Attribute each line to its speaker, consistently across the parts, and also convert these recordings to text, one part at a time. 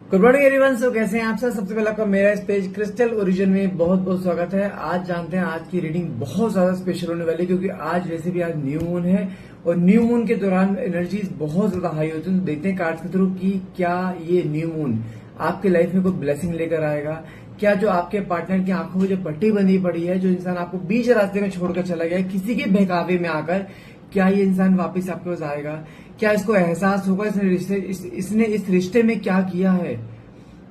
Speaker 1: Good morning everyone. सो कैसे हैं आप सब। सबसे पहले आपका मेरा इस पेज क्रिस्टल ओरिजिन में बहुत बहुत स्वागत है। आज जानते हैं आज की रीडिंग बहुत ज्यादा स्पेशल होने वाली है, क्योंकि आज वैसे भी आज न्यू मून है और न्यू मून के दौरान एनर्जीज बहुत ज्यादा हाई होती है। तो देखते हैं कार्ड्स के थ्रू कि क्या ये न्यू मून आपके लाइफ में कोई ब्लेसिंग लेकर आएगा। क्या जो आपके पार्टनर की आंखों में जो पट्टी बंधी पड़ी है, जो इंसान आपको बीच रास्ते में छोड़कर चला गया है किसी के बहकावे में आकर, क्या ये इंसान वापस आपके पास आएगा? क्या इसको एहसास होगा इसने इस रिश्ते में क्या किया है?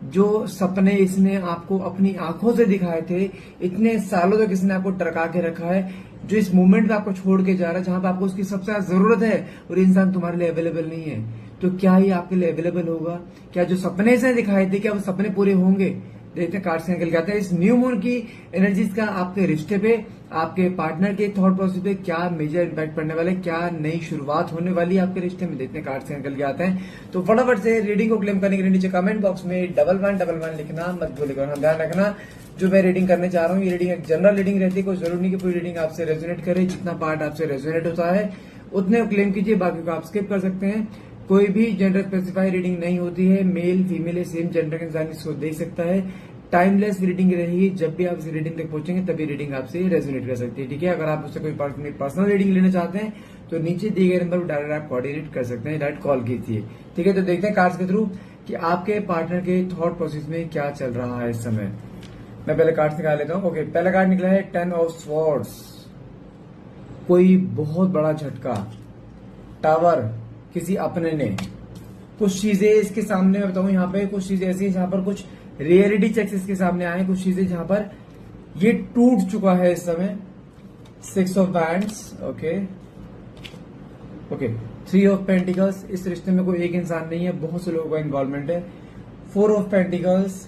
Speaker 1: जो सपने इसने आपको अपनी आंखों से दिखाए थे, इतने सालों तक इसने आपको टरका के रखा है, जो इस मोमेंट में आपको छोड़ के जा रहा है जहां पे आपको उसकी सबसे ज्यादा जरूरत है और इंसान तुम्हारे लिए अवेलेबल नहीं है, तो क्या ये आपके लिए अवेलेबल होगा? क्या जो सपने इसने दिखाए थे क्या वो सपने पूरे होंगे? देखते हैं कार्ड से निकल के आते हैं। इस न्यू मून की एनर्जीज का आपके रिश्ते पे, आपके पार्टनर के थॉट प्रोसेस पे क्या मेजर इम्पैक्ट पड़ने वाला है, क्या नई शुरुआत होने वाली है आपके रिश्ते में, देखते हैं कार्ड से निकल के आते हैं। तो फटाफट से रीडिंग को क्लेम करने के लिए नीचे कमेंट बॉक्स में 1111 लिखना मत भूलिएगा। ध्यान रखना जो मैं रीडिंग करने जा रहा हूँ, ये रीडिंग एक जनरल रीडिंग रहती है, कोई जरूरी नहीं कि पूरी रीडिंग आपसे रेजोनेट करे। जितना पार्ट आपसे रेजोनेट होता है उतने क्लेम कीजिए, बाकी को आप स्किप कर सकते हैं। कोई भी जेंडर स्पेसिफाई रीडिंग नहीं होती है, मेल फीमेल सेम जेंडर के इंसान इसको देख सकता है। टाइमलेस रीडिंग रहेगी, जब भी आप इस रीडिंग तक पहुंचेंगे तभी रीडिंग आपसे रेजोनेट कर सकती है। ठीक है, अगर आप उससे कोई पर्सनल रीडिंग लेना चाहते हैं तो नीचे दिए गए नंबर पर डायरेक्ट आप कोऑर्डिनेट कर सकते हैं, डायरेक्ट कॉल कीजिए। ठीक है, तो देखते हैं कार्ड्स के थ्रू कि आपके पार्टनर के थॉट प्रोसेस में क्या चल रहा है इस समय। मैं पहले कार्ड्स निकाल लेता हूँ। ओके, पहला कार्ड निकला है 10 ऑफ स्वॉर्ड्स। कोई बहुत बड़ा झटका, टावर, किसी अपने ने कुछ चीजें इसके सामने, मैं बताऊं यहाँ पे कुछ चीजें ऐसी जहां पर कुछ रियलिटी चेक्स इसके सामने आए, कुछ चीजें जहां पर ये टूट चुका है इस समय। 6 of wands, okay okay, 3 of pentacles. इस रिश्ते में कोई एक इंसान नहीं है, बहुत से लोगों का इन्वॉल्वमेंट है। 4 of pentacles,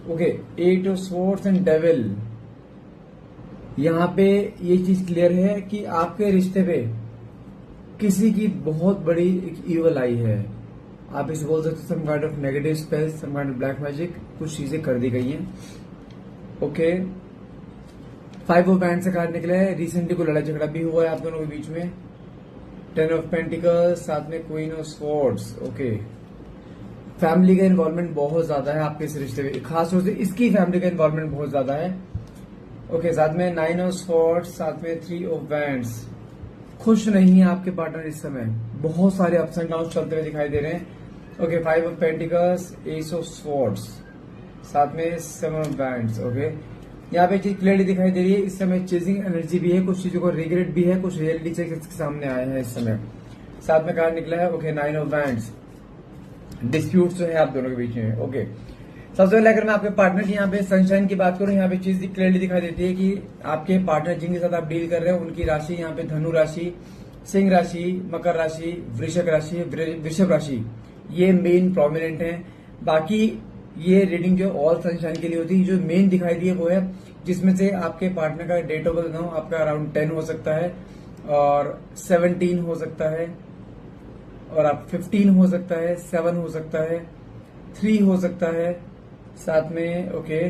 Speaker 1: okay, 8 of swords and devil. यहां पे ये चीज क्लियर है कि आपके रिश्ते पे किसी की बहुत बड़ी ईवल आई है। आप इसे बोल सकते some kind of negative spell, some kind of black magic, कुछ चीजें कर दी गई हैं। ओके, 5 ऑफ वैंड्स से कार्ड निकला है। रिसेंटली कोई लड़ाई झगड़ा भी हुआ है आप दोनों के बीच में। 10 ऑफ पेंटिकल्स, साथ में queen of swords. Okay, family का इन्वॉल्वमेंट बहुत ज्यादा है आपके इस रिश्ते में, खासतौर से इसकी फैमिली का इन्वॉल्वमेंट बहुत ज्यादा है। ओके, साथ में 9 ऑफ स्वॉर्ड्स, साथ में 3 ऑफ वैंड्स। खुश नहीं है आपके पार्टनर इस समय, बहुत सारे अप्स एंड डाउन चलते हुए दिखाई दे रहे हैं। Okay, 5 of pentacles, S of swords, साथ में 7 ऑफ वैंड्स। ओके, यहाँ पे चीज क्लियरली दिखाई दे रही है इस समय चेजिंग एनर्जी भी है, कुछ चीजों को रिग्रेट भी है, कुछ रियलिटी चेक इसके सामने आए हैं इस समय। साथ में कार्ड निकला है ओके 9 ऑफ वैंड्स। डिस्प्यूट जो है आप दोनों के बीच में। ओके, सबसे पहले अगर मैं आपके पार्टनर की यहाँ पे सनशाइन की बात करूं, यहाँ पे चीज क्लियरली दिखाई देती है कि आपके पार्टनर जिनके साथ आप डील कर रहे हैं उनकी राशि यहाँ पे धनु राशि, सिंह राशि, मकर राशि, वृषभ राशि, ये मेन प्रोमिनेंट है। बाकी ये रीडिंग जो ऑल सनशाइन के लिए होती है, जो मेन दिखाई दी है वो है जिसमें से आपके पार्टनर का डेट ऑफ बर्थ आपका अराउंड 10 हो सकता है और 17 हो सकता है और आप 15 हो सकता है, 7 हो सकता है, 3 हो सकता है, साथ में ओके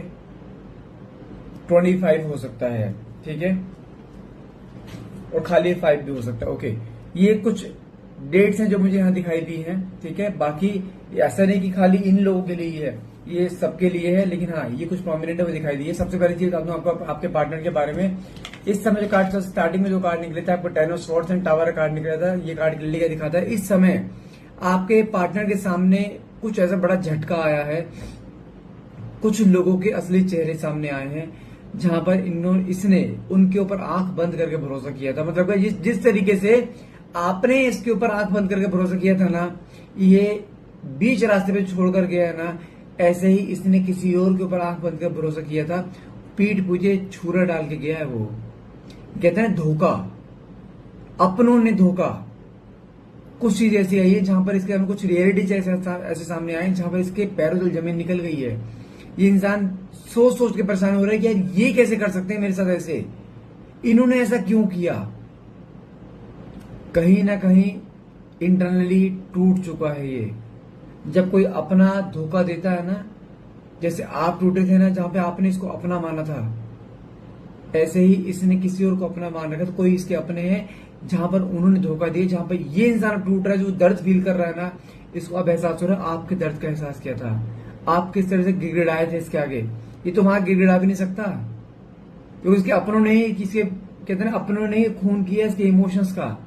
Speaker 1: 25 हो सकता है। ठीक है, और खाली 5 भी हो सकता है। ओके, ये कुछ डेट्स हैं जो मुझे यहाँ दिखाई दी हैं। ठीक है, बाकी ऐसा नहीं कि खाली इन लोगों के लिए ही है, ये सबके लिए है, लेकिन हाँ ये कुछ प्रोमिनेंट है वो दिखाई दी है। सबसे पहली चीज बता दूं आपको आपके पार्टनर के बारे में। इस समय जो कार्ड स्टार्टिंग में जो कार्ड निकले थे आपको 10 of swords and tower card निकला था, ये कार्ड क्लियरली का दिखाता है इस समय आपके पार्टनर के सामने कुछ ऐसा बड़ा झटका आया है, कुछ लोगों के असली चेहरे सामने आए हैं जहां पर इसने उनके ऊपर आंख बंद करके भरोसा किया था। मतलब जिस तरीके से आपने इसके ऊपर आंख बंद करके भरोसा किया था ना, ये बीच रास्ते पे छोड़कर गया है ना, ऐसे ही इसने किसी और के ऊपर आंख बंद कर भरोसा किया था, पीठ पूजे छुरा डाल के गया है। वो कहते हैं धोखा, अपनों ने धोखा। कुछ चीज ऐसी आई है जहां पर इसके कुछ रियलिटी ऐसे सामने आए जहां पर इसके पैरों तल जमीन निकल गई है। ये इंसान सोच सोच के परेशान हो रहा है कि यार ये कैसे कर सकते हैं मेरे साथ, ऐसे इन्होंने ऐसा क्यों किया। कहीं ना कहीं इंटरनली टूट चुका है ये। जब कोई अपना धोखा देता है ना, जैसे आप टूटे थे ना जहां पे आपने इसको अपना माना था, ऐसे ही इसने किसी और को अपना मान रखा। तो कोई इसके अपने हैं जहां पर उन्होंने धोखा दिया, जहां पर ये इंसान टूट रहा है, जो दर्द फील कर रहा है ना, इसको अब एहसास हो रहा है आपके दर्द का एहसास किया था, आप किस तरह से गिड़गिड़ाए थे इसके आगे। ये तो वहां गिड़गिड़ा भी नहीं सकता क्योंकि इसके अपनों ने ही किसी कहते हैं ना, अपनों ने ही खून किया इसके इमोशंस का,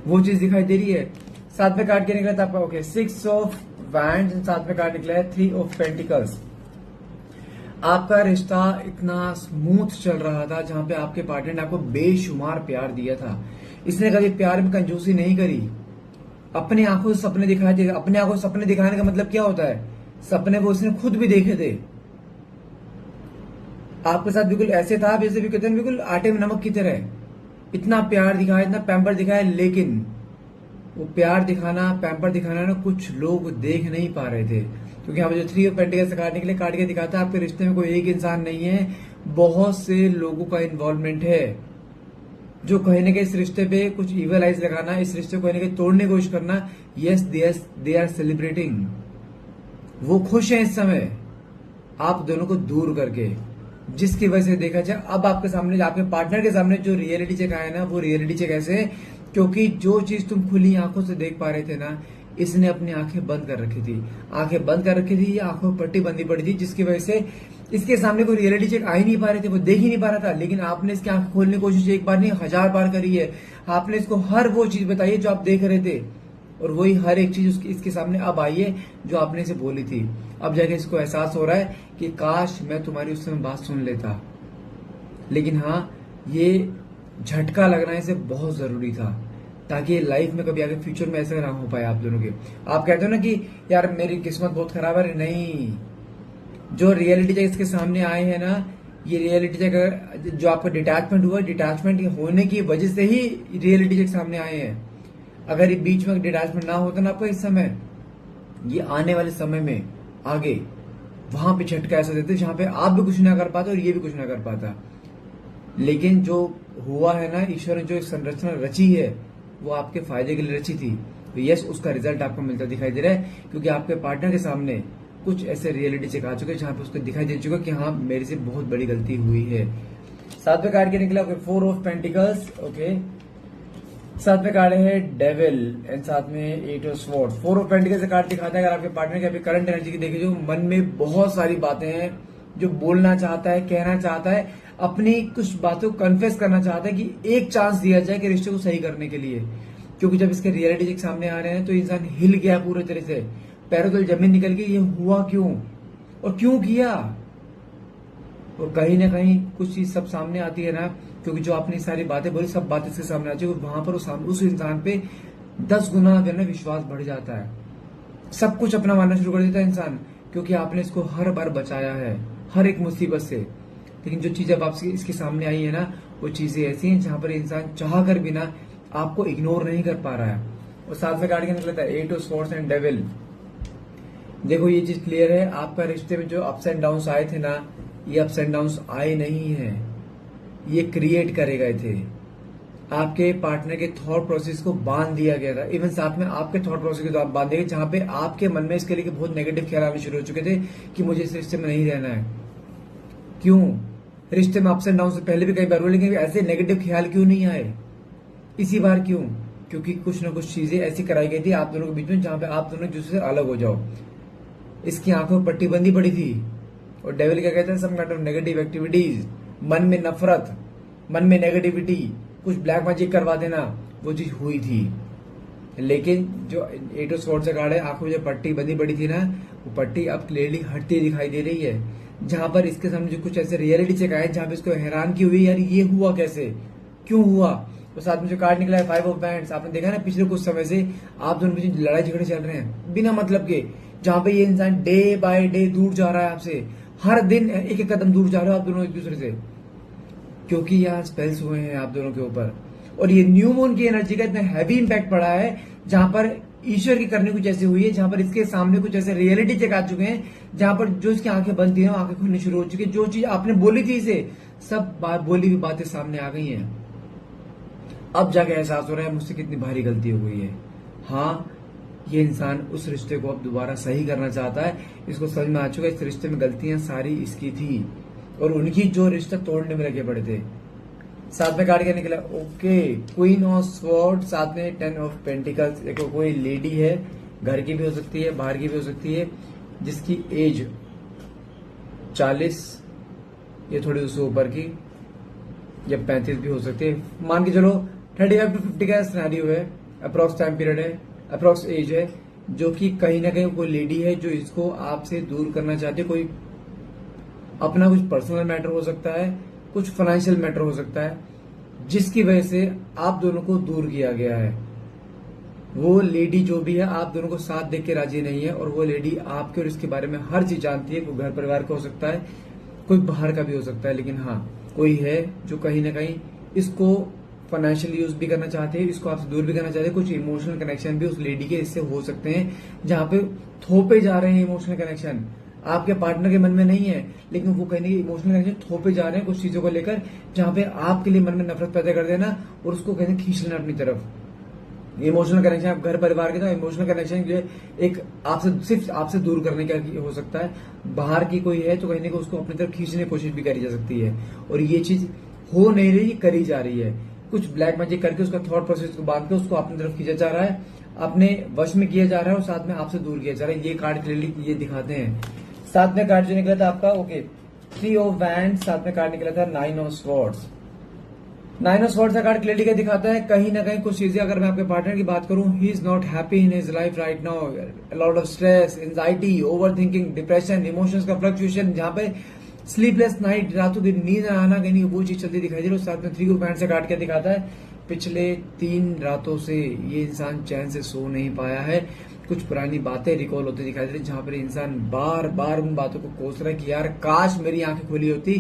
Speaker 1: वो चीज दिखाई दे रही है। साथ में कार्ड क्या निकला था आपका? ओके, 6 ऑफ वैंड्स, साथ में कार्ड निकला है 3 ऑफ पेंटिकल्स। आपका रिश्ता इतना स्मूथ चल रहा था जहां पे आपके पार्टनर ने आपको बेशुमार प्यार दिया था। इसने कभी प्यार में कंजूसी नहीं करी, अपने आंखों से सपने दिखाए थे। अपने आंखों से सपने दिखाने का मतलब क्या होता है? सपने वो उसने खुद भी देखे थे। आपके साथ बिल्कुल ऐसे था जैसे भी कहते हैं बिल्कुल आटे में नमक की तरह, इतना प्यार दिखाया, इतना पैम्पर दिखाया, लेकिन वो प्यार दिखाना, पैम्पर दिखाना ना कुछ लोग देख नहीं पा रहे थे। क्योंकि यहाँ पे जो 3 ऑफ पेंटिकल्स काटने के लिए काट के दिखाता है आपके रिश्ते में कोई एक इंसान नहीं है, बहुत से लोगों का इन्वॉल्वमेंट है जो कहीं ना कहीं इस रिश्ते पे कुछ इवल आइज लगाना, इस रिश्ते को कहीं ना कहीं तोड़ने की कोशिश करना। यस दे आर सेलिब्रेटिंग, वो खुश हैं इस समय आप दोनों को दूर करके, जिसकी वजह से देखा जाए अब आपके सामने, आपके पार्टनर के सामने जो रियलिटी चेक आया ना, वो रियलिटी चेक ऐसे, क्योंकि जो चीज तुम खुली आंखों से देख पा रहे थे ना, इसने अपनी आंखें बंद कर रखी थी, आंखें बंद कर रखी थी, या आंखों में पट्टी बंदी पड़ी थी, जिसकी वजह से इसके सामने कोई रियलिटी चेक आ ही नहीं पा रहे थे, वो देख ही नहीं पा रहा था। लेकिन आपने इसकी आंखें खोलने की कोशिश एक बार नहीं 1000 बार करी है। आपने इसको हर वो चीज बताई है जो आप देख रहे थे, और वही हर एक चीज इसके सामने अब आई है जो आपने इसे बोली थी। अब जाके इसको एहसास हो रहा है कि काश मैं तुम्हारी उस समय बात सुन लेता। लेकिन हाँ, ये झटका लगना इसे बहुत जरूरी था, ताकि लाइफ में कभी आगे फ्यूचर में ऐसा ना हो पाए आप दोनों के। आप कहते हो ना कि यार मेरी किस्मत बहुत खराब है, नहीं, जो रियलिटी चेक इसके सामने आए हैं ना, ये रियलिटी चेक जो आपका डिटैचमेंट हुआ, डिटैचमेंट होने की वजह से ही रियलिटी चेक सामने आए हैं। अगर ये बीच में डिटैचमेंट ना होता ना आपको इस समय, ये आने वाले समय में आगे वहां पे झटका ऐसा देते जहां पे आप भी कुछ ना कर पाते और ये भी कुछ ना कर पाता। लेकिन जो हुआ है ना, ईश्वर ने जो संरचना रची है वो आपके फायदे के लिए रची थी, तो यस उसका रिजल्ट आपको मिलता दिखाई दे रहा है। क्योंकि आपके पार्टनर के सामने कुछ ऐसे रियलिटी चेक आ चुके हैं जहां पे उसको दिखाई दे चुका कि हाँ मेरे से बहुत बड़ी गलती हुई है। 7वें कार्ड के निकला 4 ऑफ पेंटिकल्स। ओके, 7वें कार्ड है डेविल एंड साथ में 8 ऑफ स्वॉर्ड्स। 4 ऑफ पेंटिकल्स से कार्ड दिखाता है अगर आपके पार्टनर की अभी करंट एनर्जी की देखिए, जो मन में बहुत सारी बातें हैं, जो बोलना चाहता है, कहना चाहता है, अपनी कुछ बातों को कन्फेस करना चाहता है कि एक चांस दिया जाए कि रिश्ते को सही करने के लिए। क्योंकि जब इसके रियलिटी चेक सामने आ रहे हैं तो इंसान हिल गया पूरी तरह से, पैरों तले जमीन निकल गई, ये हुआ क्यों और क्यों किया। और कहीं ना कहीं कुछ चीज सब सामने आती है ना, क्योंकि जो आपने सारी बातें बोली सब बातें इसके सामने आती है, वहां पर उस इंसान पे 10 गुना जो है विश्वास बढ़ जाता है, सब कुछ अपना मानना शुरू कर देता है इंसान, क्योंकि आपने इसको हर बार बचाया है हर एक मुसीबत से। लेकिन जो चीज अब आपसे इसके सामने आई है ना, वो चीजें ऐसी हैं जहां पर इंसान चाह कर भी ना आपको इग्नोर नहीं कर पा रहा है। और 7वें कार्ड के निकला था 8 ऑफ स्वॉर्ड्स एंड डेविल। देखो ये चीज क्लियर है, आपका रिश्ते में जो अप्स एंड डाउन्स आए थे ना, ये अप्स एंड डाउन्स आए नहीं है, ये क्रिएट करे गए थे। आपके पार्टनर के थॉट प्रोसेस को बांध दिया गया था, इवन साथ में आपके थॉट प्रोसेस को बांध दिया गया, जहां पे आपके मन में इसके लिए बहुत नेगेटिव ख्याल आने शुरू हो चुके थे कि मुझे इस रिश्ते में नहीं रहना है। क्यों? रिश्ते में अप्स एंड डाउन से पहले भी कई बार हुए, लेकिन ऐसे नेगेटिव ख्याल क्यों नहीं आए इसी बार? क्यों? क्योंकि कुछ ना कुछ चीजें ऐसी कराई गई थी आप दोनों के बीच में जहां पे आप दोनों एक दूसरे से अलग हो जाओ। इसकी आंखों में पट्टी बंदी पड़ी थी। और डेविल क्या कहते हैं, some kind of negative activities, मन में नफरत, मन में नेगेटिविटी, कुछ ब्लैक मैजिक करवा देना, वो चीज हुई थी। लेकिन जो 8 ऑफ स्वॉर्ड्स से कार्ड है, आंखों में जो पट्टी बंदी पड़ी थी ना, वो पट्टी अब क्लियरली हटती दिखाई दे रही है। जहां पर इसके सामने जो कुछ ऐसे रियलिटी चेक आए जहां पे इसको हैरान की हुई, यार ये हुआ कैसे, क्यों हुआ। तो साथ में जो कार्ड निकला है 5 ऑफ बैंड्स, आपने देखा ना पिछले कुछ समय से आप दोनों बीच लड़ाई झगड़े चल रहे हैं बिना मतलब के, जहां पे ये इंसान डे बाय डे दूर जा रहा है आपसे, हर दिन एक एक कदम दूर जा रहे हो आप दोनों एक दूसरे से, क्योंकि यहाँ स्पेल्स हुए हैं आप दोनों के ऊपर। और ये न्यू मून की एनर्जी का इतना हैवी इंपैक्ट पड़ा है, जहां पर ईश्वर की करनी कुछ ऐसी हुई है, जहां पर इसके सामने कुछ ऐसे रियलिटी चेक आ चुके हैं, जहां पर जो इसकी आंखें बंद थी आंखें खुलनी शुरू हो चुकी है। जो चीज आपने बोली थी इसे, सब बोली हुई बातें सामने आ गई हैं। अब जाके एहसास हो रहा है मुझसे कितनी भारी गलती हो गई है। हाँ, ये इंसान उस रिश्ते को अब दोबारा सही करना चाहता है, इसको समझ में आ चुका है इस रिश्ते में गलतियां सारी इसकी थी और उनकी जो रिश्ता तोड़ने में लगे पड़े थे। साथ में कार्ड क्या निकला, ओके क्वीन ऑफ स्वॉर्ड, साथ में 10 ऑफ पेंटिकल्स। देखो कोई लेडी है, घर की भी हो सकती है, बाहर की भी हो सकती है, जिसकी एज 40 या थोड़ी उससे ऊपर की, या 35 भी हो सकती है। मान के चलो 35 to 50 का सिनेरियो है, अप्रोक्स टाइम पीरियड है, अप्रोक्स एज है, जो कि कहीं ना कहीं कोई लेडी है जो इसको आपसे दूर करना चाहती है। कोई अपना कुछ पर्सनल मैटर हो सकता है, कुछ फाइनेंशियल मैटर हो सकता है, जिसकी वजह से आप दोनों को दूर किया गया है। वो लेडी जो भी है आप दोनों को साथ देख के राजी नहीं है, और वो लेडी आपके और इसके बारे में हर चीज जानती है। कोई घर परिवार का हो सकता है, कोई बाहर का भी हो सकता है, लेकिन हाँ कोई है जो कहीं ना कहीं इसको फाइनेंशियल यूज भी करना चाहते हैं, इसको आपसे दूर भी करना चाहते हैं। कुछ इमोशनल कनेक्शन भी उस लेडी के इससे हो सकते हैं, जहां पे थोपे जा रहे हैं इमोशनल कनेक्शन। आपके पार्टनर के मन में नहीं है, लेकिन वो कहीं ना कहीं इमोशनल कनेक्शन थोपे जा रहे हैं कुछ चीजों को लेकर, जहां पे आपके लिए मन में नफरत पैदा कर देना और उसको कहीं खींच लेना अपनी तरफ। इमोशनल कनेक्शन आप घर परिवार के, तो इमोशनल कनेक्शन जो एक आपसे सिर्फ आपसे दूर करने का हो सकता है। बाहर की कोई है तो कहीं ना कहीं उसको अपनी तरफ खींचने की कोशिश भी करी जा सकती है, और ये चीज हो नहीं रही, करी जा रही है। कुछ ब्लैक मैजिक करके उसका थॉट प्रोसेस को बांध के उसको अपनी तरफ खींचा जा रहा है, अपने वश में किया जा रहा है, और साथ में आपसे दूर किया जा रहा है। ये कार्ड क्लियरली ये दिखाते हैं। साथ में कार्ड जो निकला था आपका, ओके 3 ऑफ वैंड्स, साथ में कार्ड निकला था 9 ऑफ स्वॉर्ड्स। 9 ऑफ स्वॉर्ड्स का कार्ड क्लियरली क्या दिखाता है, कहीं ना कहीं कुछ चीजें, अगर मैं आपके पार्टनर की बात करूं, he is not happy in his life right now, lot of stress, anxiety, over thinking, depression, emotions का फ्लक्चुएशन, जहां पे स्लीपलेस नाइट, रातों की नींद आना, कहीं वो चीज चलती दिखाई दे रही है। साथ में 3 ऑफ वैंड्स का कार्ड क्या दिखाता है, पिछले 3 रातों से ये इंसान चैन से सो नहीं पाया है। कुछ पुरानी बातें रिकॉल होती दिखाई दे रही, जहां पर इंसान बार बार उन बातों को कोस रहा है कि यार काश मेरी आंखें खुली होती,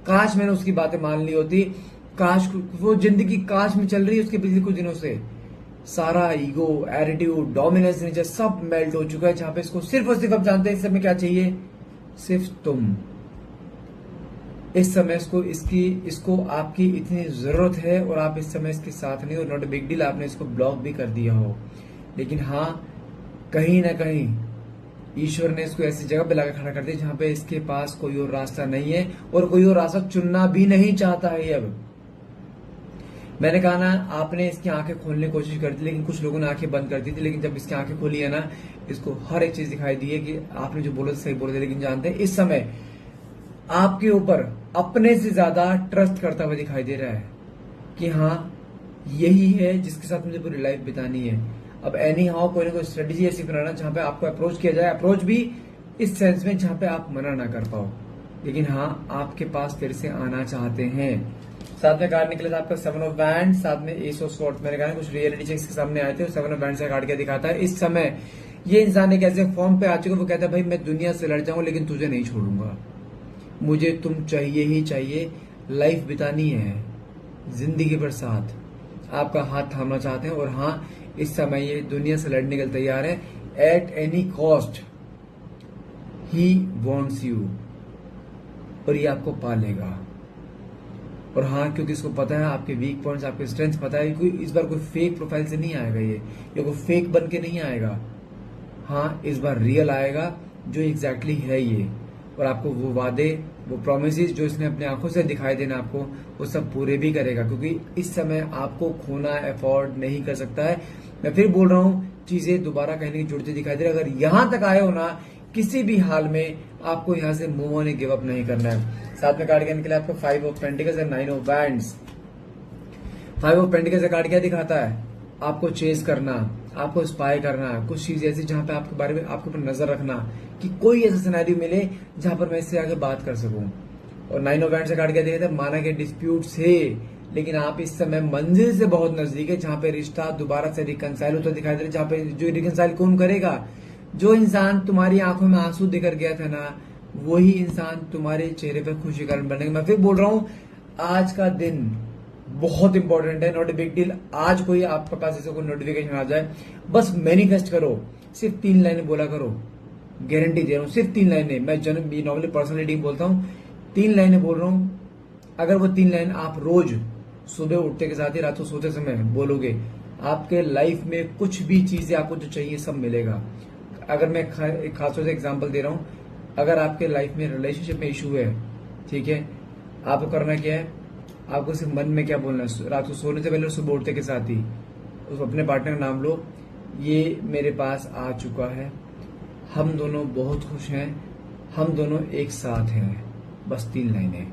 Speaker 1: काश मैंने उसकी बातें मान ली होती, काश वो जिंदगी काश में चल रही है उसके पिछले कुछ दिनों से। सारा ईगो, एटीट्यूड, डोमिनेंस नीचे सब मेल्ट हो चुका है, जहां पे इसको सिर्फ और सिर्फ अब जानते हैं इस समय क्या चाहिए, सिर्फ तुम। इस समय इसको आपकी इतनी जरूरत है, और आप इस समय इसके साथ नहीं हो। नॉट अ बिग डील, आपने इसको ब्लॉक भी कर दिया हो, लेकिन हाँ कहीं ना कहीं ईश्वर ने इसको ऐसी जगह पे लाकर खड़ा कर दिया जहां पे इसके पास कोई और रास्ता नहीं है, और कोई और रास्ता चुनना भी नहीं चाहता है। अब मैंने कहा ना, आपने इसकी आंखें खोलने की कोशिश कर दी, लेकिन कुछ लोगों ने आंखें बंद कर दी थी, लेकिन जब इसकी आंखें खोली है ना, इसको हर एक चीज दिखाई दी है कि आपने जो बोला सही बोल रहे थे। लेकिन जानते हैं इस समय आपके ऊपर अपने से ज्यादा ट्रस्ट करता हुआ दिखाई दे रहा है कि हाँ यही है जिसके साथ मुझे पूरी लाइफ बितानी है। अब एनी हाउ कोई ना कोई स्ट्रेटेजी ऐसी बनाना जहां पे आपको अप्रोच किया जाए, अप्रोच भी इस सेंस में जहां पे आप मना ना कर पाओ, लेकिन हाँ आपके पास फिर से आना चाहते हैं। साथ में कार्ड निकला था आपका 7 ऑफ वैंड्स, साथ में एस ऑफ स्वॉर्ड्स। मैंने कहा कुछ रियलिटी चेक्स के सामने आए थे, 7 ऑफ वैंड्स का कार्ड क्या दिखाता है, इस समय ये इंसान एक ऐसे फॉर्म पे आ चुका है, वो कहता है भाई मैं दुनिया से लड़ जाऊंगा लेकिन तुझे नहीं छोड़ूंगा, मुझे तुम चाहिए ही चाहिए, लाइफ बितानी है जिंदगी भर साथ, आपका हाथ थामना चाहते हैं। और हाँ इस समय ये दुनिया से लड़ने के लिए तैयार है, at any cost he wants you, और ये आपको पालेगा। और हाँ क्योंकि इसको पता है आपके वीक पॉइंट्स, आपके स्ट्रेंथ पता है, कोई इस बार कोई फेक प्रोफाइल से नहीं आएगा ये, या कोई फेक बन के नहीं आएगा। हाँ इस बार रियल आएगा जो एग्जैक्टली है ये, और आपको वो वादे, वो प्रोमिसेस जो इसने अपने आंखों से दिखाई देना आपको, वो सब पूरे भी करेगा, क्योंकि इस समय आपको खोना अफोर्ड नहीं कर सकता है। मैं फिर बोल रहा हूँ, चीजें दोबारा कहीं ना कहीं जुड़ती दिखाई दे रही है। अगर यहां तक आए हो ना, किसी भी हाल में आपको यहां से मूव ऑन, गिव अप नहीं करना है। साथ में कार्ड क्या निकला आपको 5 of pentacles and 9 of wands. 5 of pentacles का कार्ड क्या दिखाता है, आपको चेस करना, आपको स्पाई करना, कुछ चीज ऐसी जहां पे आपके बारे में आपके ऊपर नजर रखना कि कोई ऐसा सिनेरियो मिले जहां पर मैं इससे आगे बात कर सकूं। और 9 ऑफ वैंड्स का कार्ड क्या दिखाता है, माना कि डिस्प्यूट से, लेकिन आप इस समय मंजिल से बहुत नजदीक है, जहां पे रिश्ता दोबारा से रिकंसाइल होता दिखाई दे रहा है। जहां पे जो रिकंसाइल कौन करेगा, जो इंसान तुम्हारी आंखों में आंसू देकर गया था ना, वही इंसान तुम्हारे चेहरे पर खुशी कारण बनेगा। मैं फिर बोल रहा हूं, आज का दिन बहुत इंपॉर्टेंट है, नॉट ए बिग डील। आज कोई आपके पास ऐसे कोई नोटिफिकेशन आ जाए, बस मैनिफेस्ट करो, सिर्फ 3 लाइनें बोला करो, गारंटी दे रहा हूं, सिर्फ 3 लाइनें। मैं नॉर्मली पर्सनलिटी बोलता हूं, 3 लाइनें बोल रहा हूं। अगर वो 3 लाइन आप रोज सुबह उठते के साथ ही रात को सोते समय बोलोगे, आपके लाइफ में कुछ भी चीजें आपको जो चाहिए सब मिलेगा। अगर मैं एक खास तौर से एग्जांपल दे रहा हूं, अगर आपके लाइफ में रिलेशनशिप में इशू है, ठीक है, आपको करना क्या है, आपको सिर्फ मन में क्या बोलना है, रात को सोने से पहले और सुबह उठते के साथ ही उस अपने पार्टनर का नाम लो, ये मेरे पास आ चुका है, हम दोनों बहुत खुश हैं, हम दोनों एक साथ हैं। बस 3 लाइनें।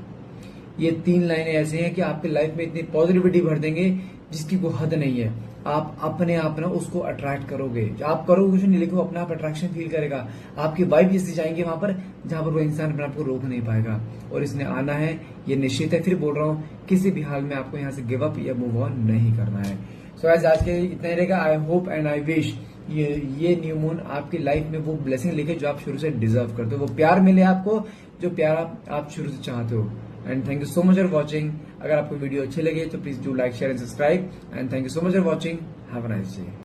Speaker 1: ये 3 लाइनें ऐसे हैं कि आपकी लाइफ में इतनी पॉजिटिविटी भर देंगे जिसकी कोई हद नहीं है। आप अपने आप ना उसको अट्रैक्ट करोगे, आप करोगे कुछ नहीं, लेकिन वो अपने आप अट्रैक्शन फील करेगा। आपकी वाइब ऐसी जाएंगे वहां पर जहां पर वो इंसान अपने आप को रोक नहीं पाएगा, और इसने आना है, ये निश्चित है। फिर बोल रहा हूँ, किसी भी हाल में आपको यहाँ से गिव अप या मूव ऑन नहीं करना है। सो गाइस, आज के इतना ही रहेगा। I hope and I wish ये न्यू मून आपकी लाइफ में वो ब्लेसिंग लेके जो आप शुरू से डिजर्व करते हो, वो प्यार मिले आपको जो प्यार आप शुरू से चाहते हो। And thank you so much for watching. अगर आपको वीडियो अच्छी लगे तो please do like, share and subscribe. And thank you so much for watching. Have a nice day.